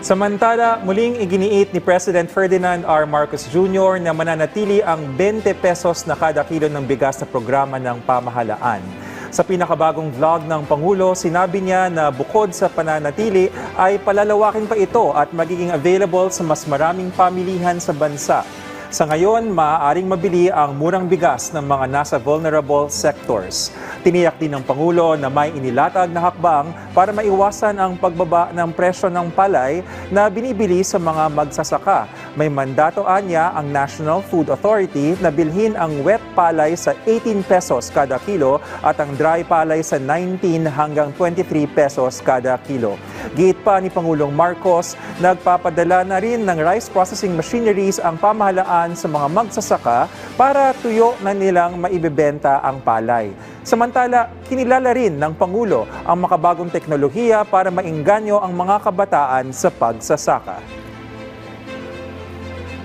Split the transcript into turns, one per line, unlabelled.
Samantala, muling iginiit ni President Ferdinand R. Marcos Jr. na mananatili ang 20 pesos na kada kilo ng bigas na programa ng pamahalaan. Sa pinakabagong vlog ng Pangulo, sinabi niya na bukod sa pananatili ay palalawakin pa ito at magiging available sa mas maraming pamilihan sa bansa. Sa ngayon, maaaring mabili ang murang bigas ng mga nasa vulnerable sectors. Tiniyak din ng Pangulo na may inilatag na hakbang para maiwasan ang pagbaba ng presyo ng palay na binibili sa mga magsasaka. May mandato anya ang National Food Authority na bilhin ang wet palay sa 18 pesos kada kilo at ang dry palay sa 19 hanggang 23 pesos kada kilo. Giit pa ni Pangulong Marcos, nagpapadala na rin ng rice processing machineries ang pamahalaan sa mga magsasaka para tuyo na nilang maibebenta ang palay. Samantala, kinilala rin ng Pangulo ang makabagong teknolohiya para maengganyo ang mga kabataan sa pagsasaka.